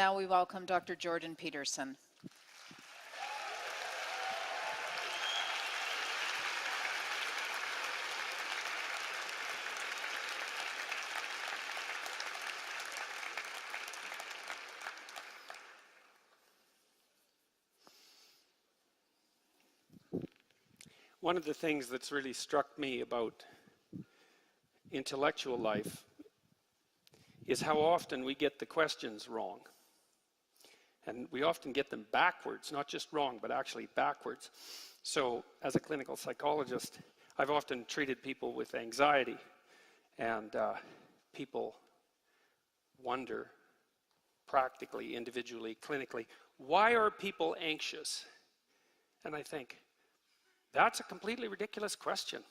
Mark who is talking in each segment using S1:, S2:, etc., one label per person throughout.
S1: Now we welcome Dr. Jordan Peterson.
S2: One of the things that's really struck me about intellectual life is how often we get the questions wrong. And we often get them backwards, not just wrong, but actually backwards. So as a clinical psychologist, I've often treated people with anxiety, and people wonder, practically, individually, clinically, why are people anxious? And I think, that's a completely ridiculous question.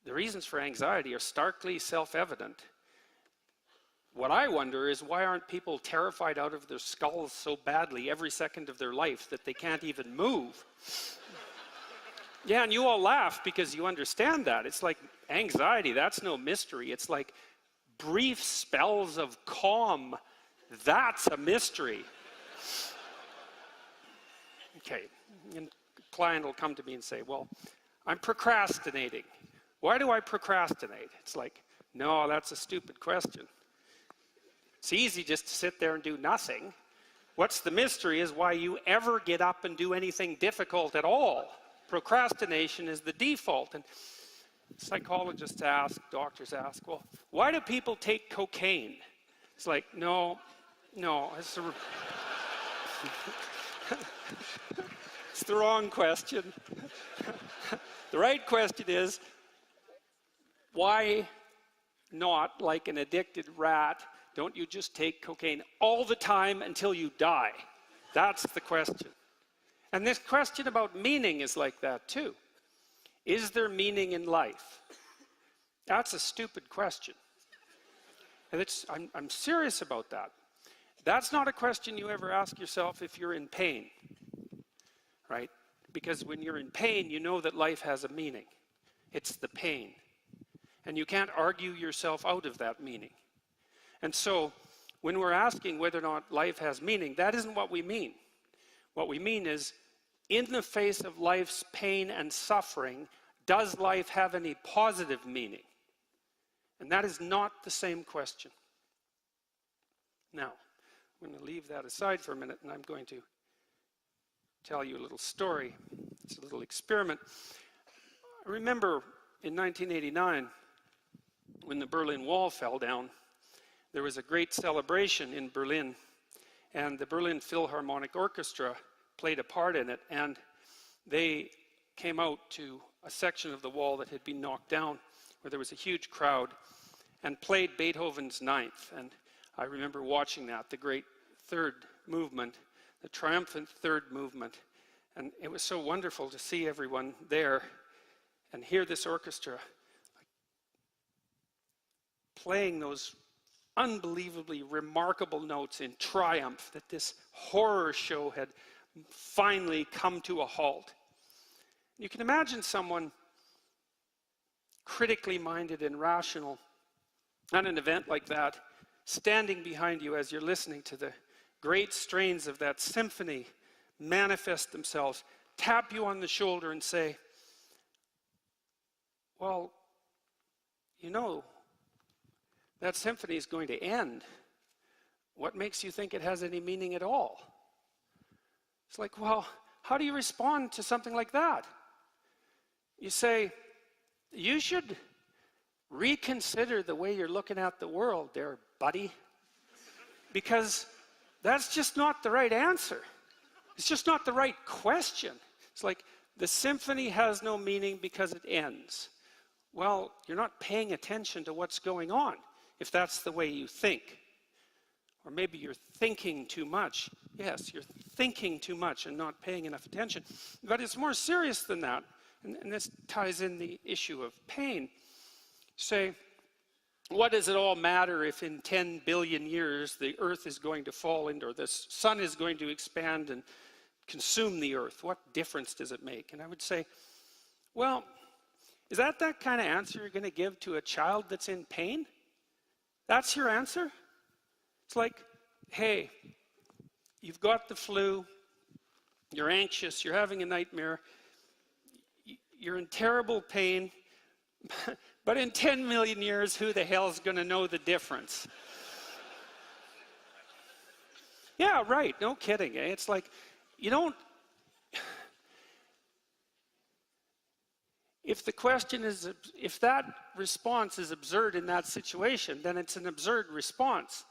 S2: The reasons for anxiety are starkly self-evident. What I wonder is, why aren't people terrified out of their skulls so badly every second of their life that they can't even move? Yeah, and you all laugh because you understand that. It's like anxiety, that's no mystery. It's like brief spells of calm, that's a mystery. Okay, and a client will come to me and say, well, I'm procrastinating. Why do I procrastinate? It's like, no, that's a stupid question. It's easy just to sit there and do nothing. What's the mystery is why you ever get up and do anything difficult at all. Procrastination is the default. And psychologists ask, doctors ask, well, why do people take cocaine? It's like, no, it's it's the wrong question. The right question is, why not, like an addicted rat, don't you just take cocaine all the time until you die? That's the question. And this question about meaning is like that too. Is there meaning in life? That's a stupid question. And I'm serious about that. That's not a question you ever ask yourself if you're in pain, right? Because when you're in pain, you know that life has a meaning. It's the pain. And you can't argue yourself out of that meaning. And so, when we're asking whether or not life has meaning, that isn't what we mean. What we mean is, in the face of life's pain and suffering, does life have any positive meaning? And that is not the same question. Now, I'm going to leave that aside for a minute, and I'm going to tell you a little story. It's a little experiment. I remember in 1989, when the Berlin Wall fell down, there was a great celebration in Berlin, and the Berlin Philharmonic Orchestra played a part in it, and they came out to a section of the wall that had been knocked down, where there was a huge crowd, and played Beethoven's Ninth. And I remember watching that, the great third movement, the triumphant third movement, and it was so wonderful to see everyone there and hear this orchestra playing those unbelievably remarkable notes in triumph that this horror show had finally come to a halt. You can imagine someone critically minded and rational at an event like that, standing behind you as you're listening to the great strains of that symphony manifest themselves, tap you on the shoulder and say, well, you know, that symphony is going to end. What makes you think it has any meaning at all? It's like, well, how do you respond to something like that? You say, you should reconsider the way you're looking at the world there, buddy. Because that's just not the right answer. It's just not the right question. It's like, the symphony has no meaning because it ends. Well, you're not paying attention to what's going on, if that's the way you think. Or maybe you're thinking too much. Yes, you're thinking too much and not paying enough attention. But it's more serious than that. And this ties in the issue of pain. Say, what does it all matter if in 10 billion years the earth is going to fall into, or the sun is going to expand and consume the earth? What difference does it make? And I would say, well, is that kind of answer you're going to give to a child that's in pain? That's your answer? It's like, hey, you've got the flu, you're anxious, you're having a nightmare, you're in terrible pain, but in 10 million years, who the hell's going to know the difference? Yeah, right, no kidding. Eh? It's like, you don't... If the question is, if that response is absurd in that situation, then it's an absurd response.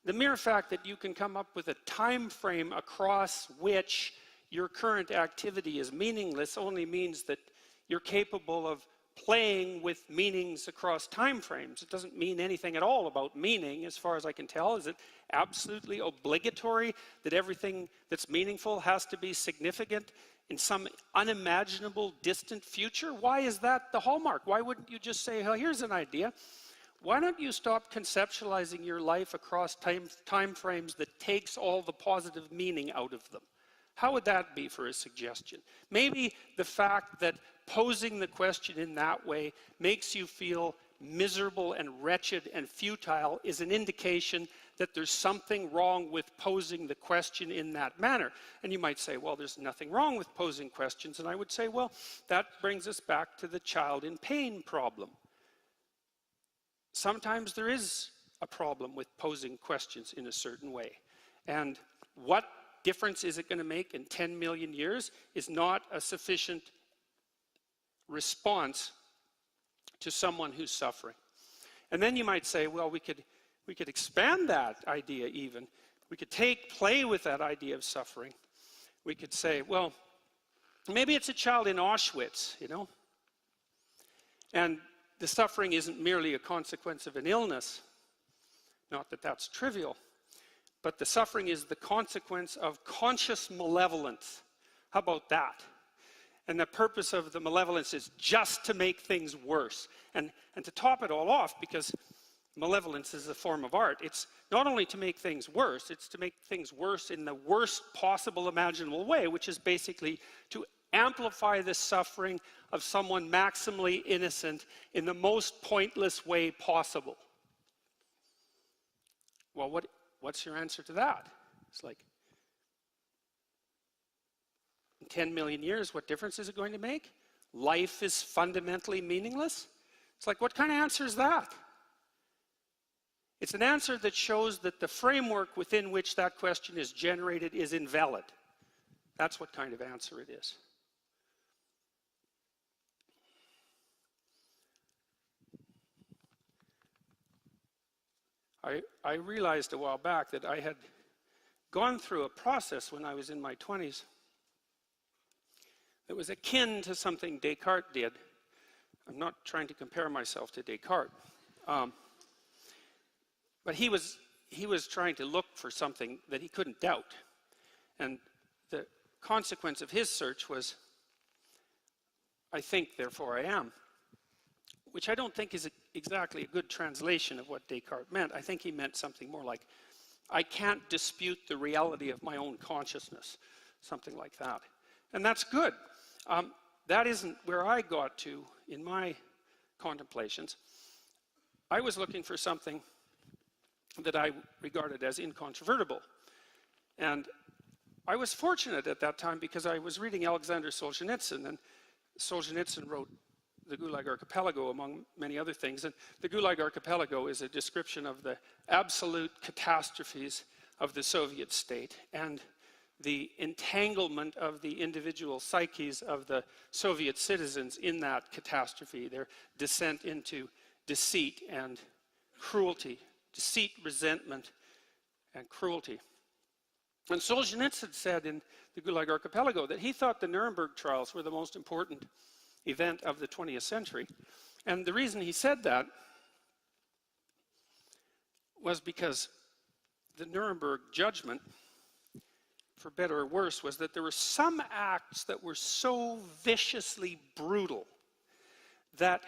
S2: The mere fact that you can come up with a time frame across which your current activity is meaningless only means that you're capable of playing with meanings across time frames. It doesn't mean anything at all about meaning, as far as I can tell. Is it absolutely obligatory that everything that's meaningful has to be significant in some unimaginable distant future? Why is that the hallmark? Why wouldn't you just say, oh, here's an idea. Why don't you stop conceptualizing your life across time frames that takes all the positive meaning out of them? How would that be for a suggestion? Maybe the fact that posing the question in that way makes you feel miserable and wretched and futile is an indication that there's something wrong with posing the question in that manner. And you might say, well, there's nothing wrong with posing questions. And I would say, well, that brings us back to the child in pain problem. Sometimes there is a problem with posing questions in a certain way. And what difference is it going to make in 10 million years is not a sufficient response to someone who's suffering. And then you might say, well, we could expand that idea even. We could play with that idea of suffering. We could say, well, maybe it's a child in Auschwitz, you know, and the suffering isn't merely a consequence of an illness. Not that that's trivial, but the suffering is the consequence of conscious malevolence. How about that? And the purpose of the malevolence is just to make things worse. And to top it all off, because malevolence is a form of art, it's not only to make things worse, it's to make things worse in the worst possible imaginable way, which is basically to amplify the suffering of someone maximally innocent in the most pointless way possible. Well, what's your answer to that? It's like, in 10 million years, what difference is it going to make? Life is fundamentally meaningless? It's like, what kind of answer is that? It's an answer that shows that the framework within which that question is generated is invalid. That's what kind of answer it is. I realized a while back that I had gone through a process when I was in my 20s that was akin to something Descartes did. I'm not trying to compare myself to Descartes. But he was trying to look for something that he couldn't doubt. And the consequence of his search was, I think, therefore I am. Which I don't think is exactly a good translation of what Descartes meant. I think he meant something more like, I can't dispute the reality of my own consciousness. Something like that. And that's good. That isn't where I got to in my contemplations. I was looking for something that I regarded as incontrovertible. And I was fortunate at that time because I was reading Alexander Solzhenitsyn, and Solzhenitsyn wrote the Gulag Archipelago, among many other things. And the Gulag Archipelago is a description of the absolute catastrophes of the Soviet state and the entanglement of the individual psyches of the Soviet citizens in that catastrophe, their descent into deceit and cruelty, deceit, resentment, and cruelty. And Solzhenitsyn said in the Gulag Archipelago that he thought the Nuremberg trials were the most important event of the 20th century. And the reason he said that was because the Nuremberg judgment, for better or worse, was that there were some acts that were so viciously brutal that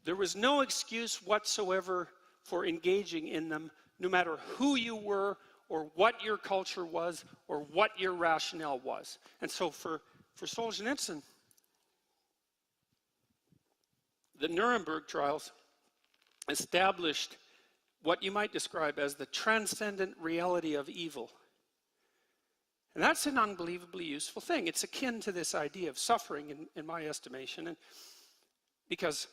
S2: there was no excuse whatsoever for engaging in them, no matter who you were or what your culture was or what your rationale was. And so for Solzhenitsyn, the Nuremberg trials established what you might describe as the transcendent reality of evil. And that's an unbelievably useful thing. It's akin to this idea of suffering, in my estimation, and because,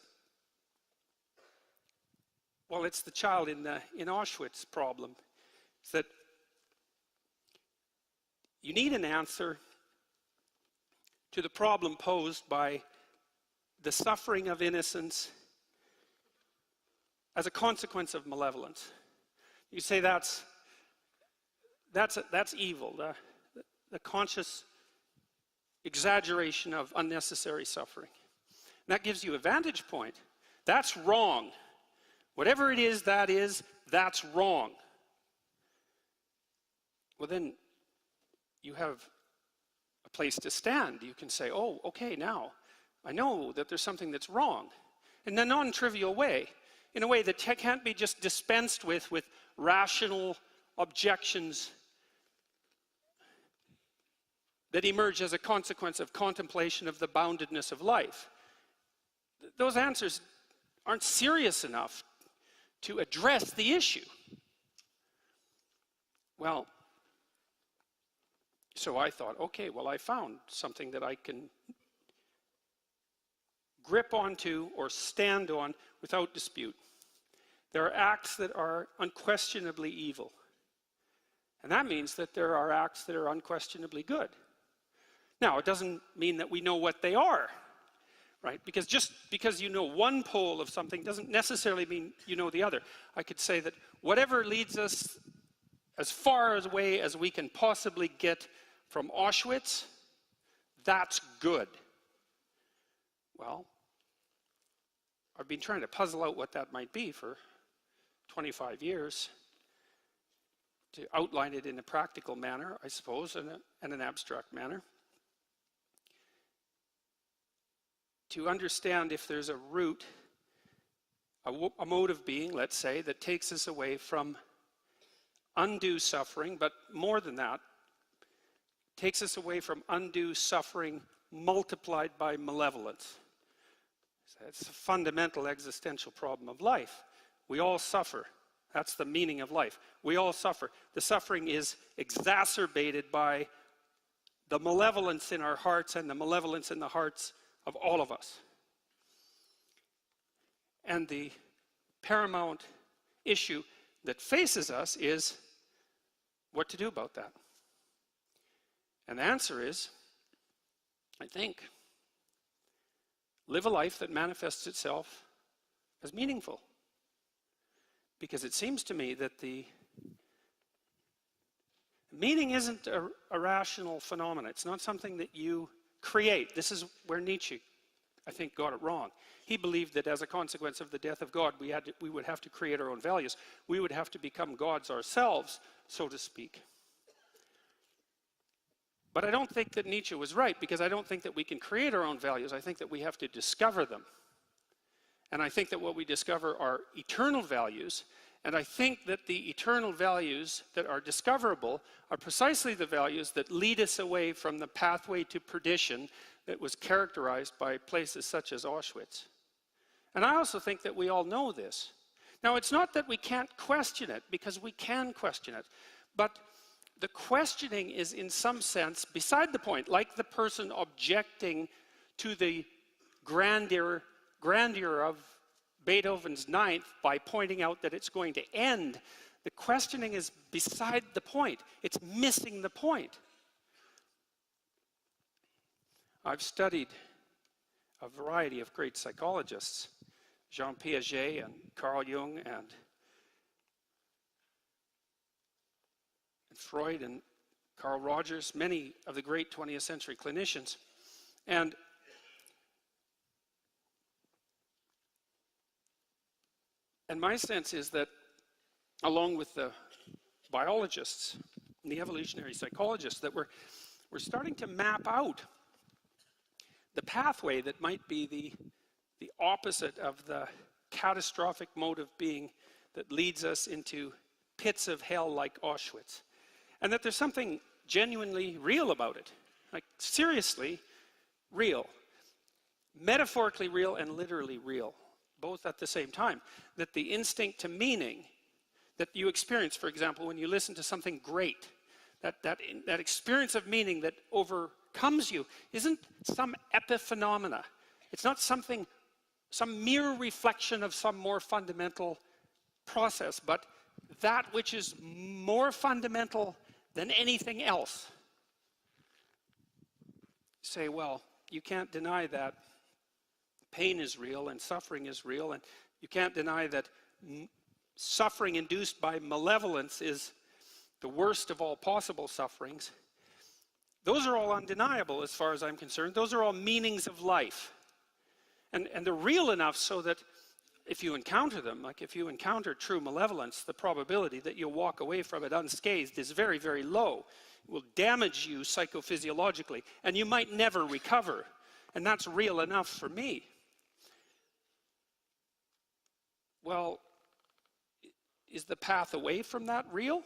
S2: well, it's the child in Auschwitz problem. It's that you need an answer to the problem posed by the suffering of innocence as a consequence of malevolence. You say that's evil, the conscious exaggeration of unnecessary suffering. And that gives you a vantage point. That's wrong. Whatever it is, that's wrong. Well, then you have a place to stand. You can say, oh, okay, now I know that there's something that's wrong. In a non-trivial way. In a way that can't be just dispensed with rational objections that emerge as a consequence of contemplation of the boundedness of life. Those answers aren't serious enough to address the issue. Well, so I thought, okay, well, I found something that I can grip onto or stand on without dispute. There are acts that are unquestionably evil. And that means that there are acts that are unquestionably good. Now, it doesn't mean that we know what they are, right? Because just because you know one pole of something doesn't necessarily mean you know the other. I could say that whatever leads us as far away as we can possibly get from Auschwitz, that's good. Well, I've been trying to puzzle out what that might be for 25 years, to outline it in a practical manner, I suppose, and an abstract manner. To understand if there's a root, a mode of being, let's say, that takes us away from undue suffering, but more than that, takes us away from undue suffering multiplied by malevolence. It's a fundamental existential problem of life. We all suffer. That's the meaning of life. We all suffer. The suffering is exacerbated by the malevolence in our hearts and the malevolence in the hearts of all of us. And the paramount issue that faces us is what to do about that. And the answer is, I think, live a life that manifests itself as meaningful. Because it seems to me that the meaning isn't a rational phenomenon. It's not something that you create. This is where Nietzsche, I think, got it wrong. He believed that as a consequence of the death of God, we would have to create our own values. We would have to become gods ourselves, so to speak. But I don't think that Nietzsche was right, because I don't think that we can create our own values. I think that we have to discover them. And I think that what we discover are eternal values. And I think that the eternal values that are discoverable are precisely the values that lead us away from the pathway to perdition that was characterized by places such as Auschwitz. And I also think that we all know this. Now, it's not that we can't question it, because we can question it. But the questioning is, in some sense, beside the point, like the person objecting to the grandeur of Beethoven's Ninth by pointing out that it's going to end. The questioning is beside the point. It's missing the point. I've studied a variety of great psychologists, Jean Piaget and Carl Jung and Freud and Carl Rogers, many of the great 20th century clinicians. And my sense is that, along with the biologists and the evolutionary psychologists, that we're starting to map out the pathway that might be the opposite of the catastrophic mode of being that leads us into pits of hell like Auschwitz. And that there's something genuinely real about it. Like, seriously real. Metaphorically real and literally real, both at the same time. That the instinct to meaning that you experience, for example, when you listen to something great, that experience of meaning that overcomes you, isn't some epiphenomena. It's not some mere reflection of some more fundamental process, but that which is more fundamental than anything else. Say, well, you can't deny that pain is real and suffering is real, and you can't deny that suffering induced by malevolence is the worst of all possible sufferings. Those are all undeniable as far as I'm concerned. Those are all meanings of life. And they're real enough so that if you encounter them, like if you encounter true malevolence, the probability that you'll walk away from it unscathed is very, very low. It will damage you psychophysiologically, and you might never recover. And that's real enough for me. Well, is the path away from that real?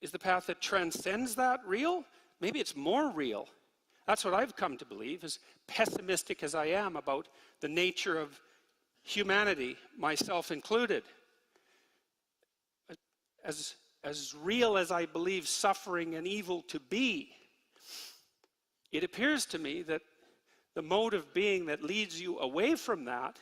S2: Is the path that transcends that real? Maybe it's more real. That's what I've come to believe, as pessimistic as I am about the nature of humanity, myself included. As real as I believe suffering and evil to be, it appears to me that the mode of being that leads you away from that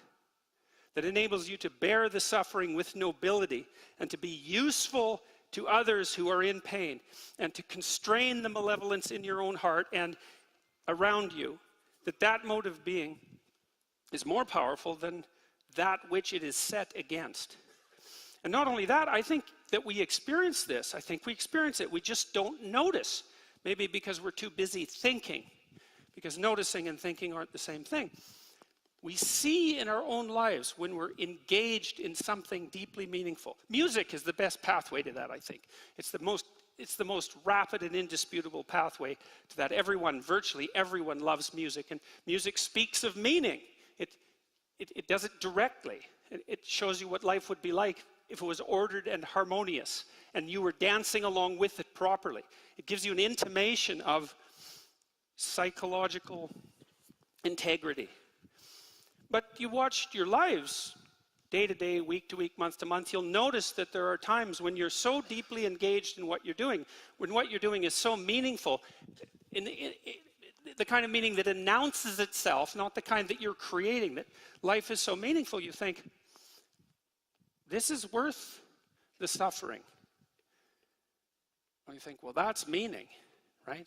S2: enables you to bear the suffering with nobility and to be useful to others who are in pain and to constrain the malevolence in your own heart and around you, that mode of being is more powerful than that which it is set against. And not only that, I think that we experience this. I think we experience it. We just don't notice. Maybe because we're too busy thinking, because noticing and thinking aren't the same thing. We see in our own lives when we're engaged in something deeply meaningful. Music is the best pathway to that, I think. It's the most rapid and indisputable pathway to that. Virtually everyone loves music, and music speaks of meaning. It does it directly. It shows you what life would be like if it was ordered and harmonious, and you were dancing along with it properly. It gives you an intimation of psychological integrity. But you watched your lives, day to day, week to week, month to month, you'll notice that there are times when you're so deeply engaged in what you're doing, when what you're doing is so meaningful, the kind of meaning that announces itself, not the kind that you're creating, that life is so meaningful, you think, this is worth the suffering. Well, you think, well, that's meaning, right?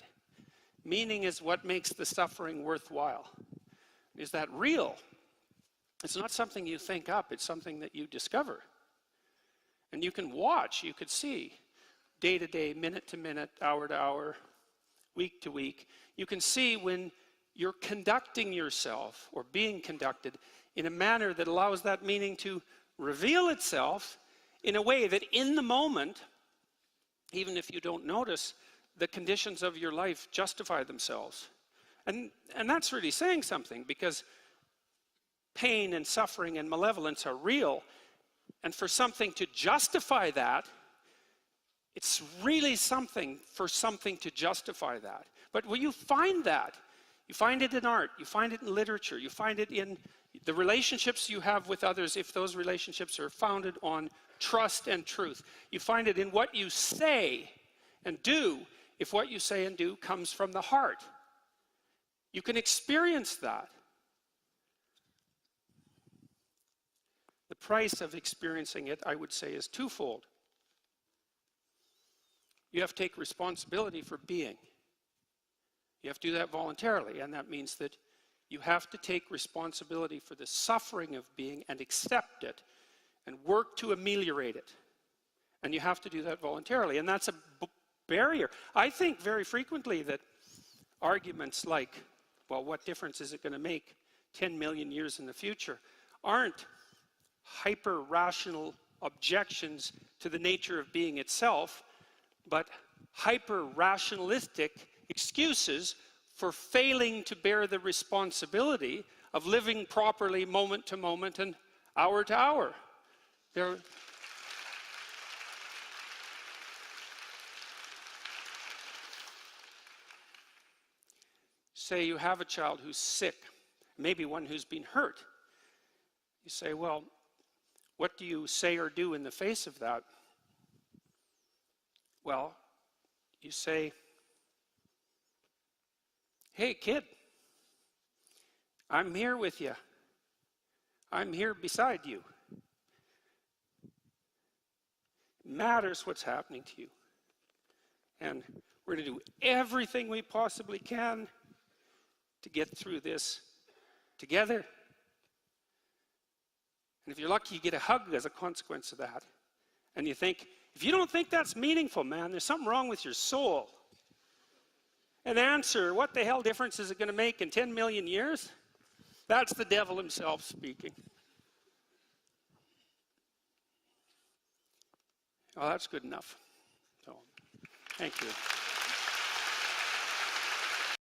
S2: Meaning is what makes the suffering worthwhile. Is that real? It's not something you think up, it's something that you discover. And you can watch, you could see, day to day, minute to minute, hour to hour, week to week. You can see when you're conducting yourself or being conducted in a manner that allows that meaning to reveal itself in a way that in the moment, even if you don't notice, the conditions of your life justify themselves. And that's really saying something, because pain and suffering and malevolence are real. And for something to justify that, it's really something for something to justify that. But when you find that, you find it in art, you find it in literature, you find it in the relationships you have with others, if those relationships are founded on trust and truth. You find it in what you say and do, if what you say and do comes from the heart. You can experience that. The price of experiencing it, I would say, is twofold. You have to take responsibility for being. You have to do that voluntarily, and that means that you have to take responsibility for the suffering of being and accept it and work to ameliorate it. And you have to do that voluntarily, and that's a barrier. I think very frequently that arguments like, well, what difference is it going to make 10 million years in the future, aren't hyper-rational objections to the nature of being itself, but hyper-rationalistic excuses for failing to bear the responsibility of living properly moment to moment and hour to hour. Say you have a child who's sick, maybe one who's been hurt. You say, well, What do you say or do in the face of that? Well, you say, hey, kid, I'm here with you. I'm here beside you. It matters what's happening to you. And we're going to do everything we possibly can to get through this together. And if you're lucky, you get a hug as a consequence of that. And you think, if you don't think that's meaningful, man, there's something wrong with your soul. And answer, what the hell difference is it going to make in 10 million years? That's the devil himself speaking. Oh, that's good enough. So, thank you.